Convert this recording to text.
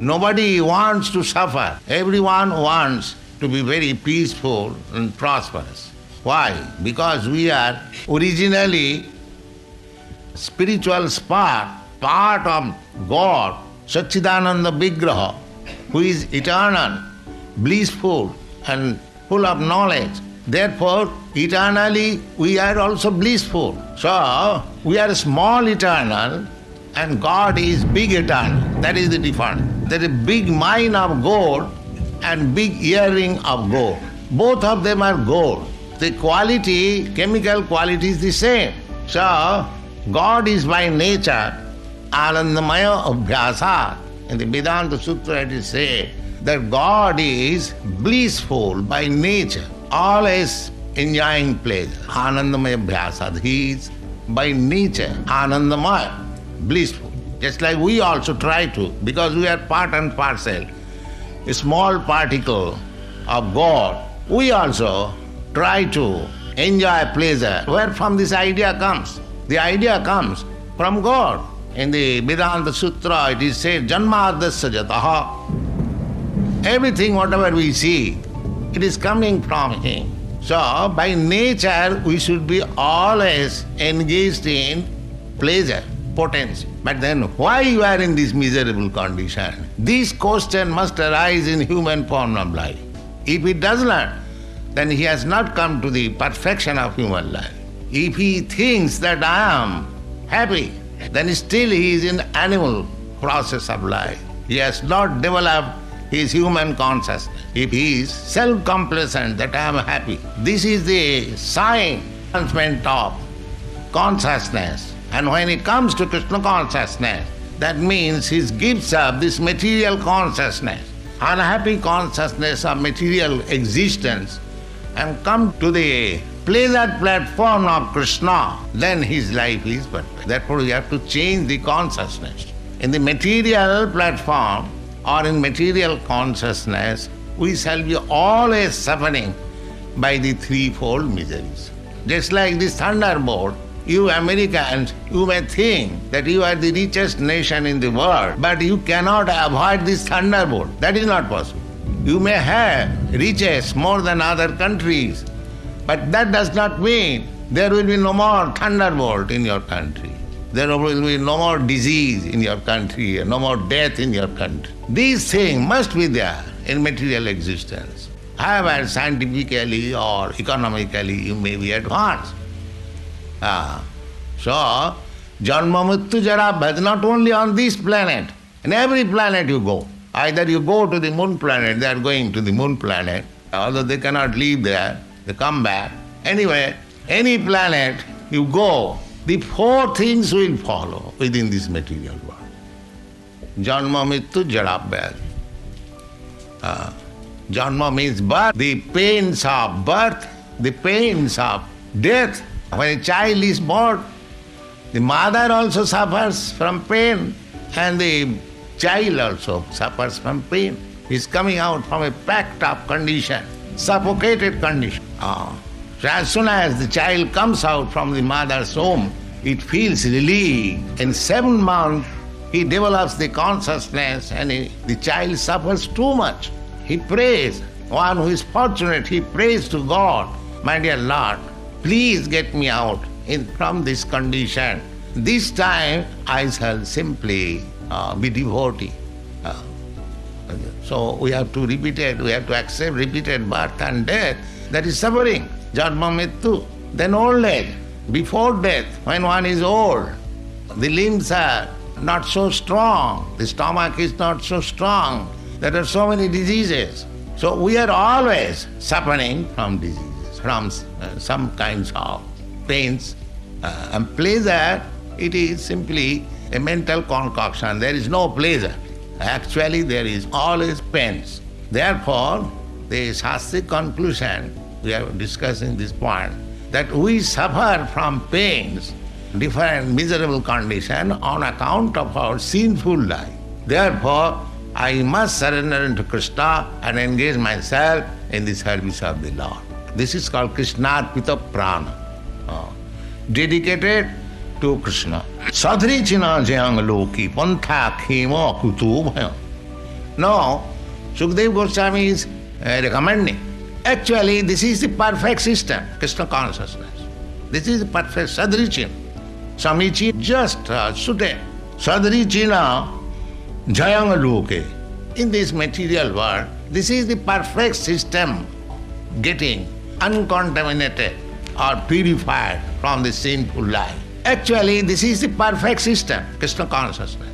Nobody wants to suffer. Everyone wants to be very peaceful and prosperous. Why? Because we are originally spiritual spark, part of God, Satchidananda Vigraha, who is eternal, blissful and full of knowledge. Therefore, eternally we are also blissful. So, we are small eternal and God is big eternal. That is the difference. There is a big mine of gold and big earring of gold. Both of them are gold. The quality, chemical quality is the same. So, God is by nature Anandamaya Abhyasa. In the Vedanta Sutra it is said that God is blissful by nature, always enjoying pleasure. Anandamaya Abhyasa. He is by nature Anandamaya, blissful. Just like we also try to, because we are part and parcel, a small particle of God, we also try to enjoy pleasure. Where from this idea comes? The idea comes from God. In the Vedanta Sutra it is said, Janmadasya jataha. Everything, whatever we see, it is coming from Him. So, by nature, we should be always engaged in pleasure, potency. But then, why you are in this miserable condition? This question must arise in human form of life. If it does not, then he has not come to the perfection of human life. If he thinks that I am happy, then still he is in animal process of life. He has not developed his human consciousness. If he is self-complacent that I am happy, this is the sign of consciousness. And when he comes to Krishna consciousness, that means he gives up this material consciousness, unhappy consciousness of material existence, and come to the pleasure platform of Krishna, then his life is perfect. Therefore, you have to change the consciousness. In the material platform or in material consciousness, we shall be always suffering by the threefold miseries. Just like this thunderbolt, you Americans, you may think that you are the richest nation in the world, but you cannot avoid this thunderbolt. That is not possible. You may have riches more than other countries, but that does not mean there will be no more thunderbolt in your country. There will be no more disease in your country, no more death in your country. These things must be there in material existence. However, scientifically or economically you may be advanced. So, Janma Mrityu Jara Bhaya, not only on this planet, in every planet you go. Either you go to the moon planet, they are going to the moon planet, although they cannot live there, they come back. Anyway, any planet you go, the four things will follow within this material world. Janma Mrityu Jara Bhaya. Janma means birth, the pains of birth, the pains of death. When a child is born, the mother also suffers from pain and the child also suffers from pain. He is coming out from a packed up condition, suffocated condition. So as soon as the child comes out from the mother's womb, it feels relief. In 7 months, he develops the consciousness and the child suffers too much. He prays. One who is fortunate, he prays to God, my dear Lord, please get me out from this condition. This time I shall simply be devotee. So we have to repeat it, we have to accept repeated birth and death. That is suffering, Janma Mrityu. Then old age, before death, when one is old, the limbs are not so strong, the stomach is not so strong, there are so many diseases. So we are always suffering from diseases, from some kinds of pains. And pleasure, it is simply a mental concoction. There is no pleasure. Actually, there is always pains. Therefore, the Shastric conclusion, we are discussing this point, that we suffer from pains, different miserable condition on account of our sinful life. Therefore, I must surrender into Krishna and engage myself in the service of the Lord. This is called Krishnarpita Prana, dedicated to Krishna. Sadrichina jayang loki pantha khema kutu bhaya. No, Sukadeva Goswami is recommending. Actually, this is the perfect system, Krishna consciousness. This is the perfect Sadrichin. Samichi just suited. Sadrichina Jayanga Loke. In this material world, this is the perfect system getting uncontaminated or purified from the sinful life. Actually, this is the perfect system, Krishna consciousness.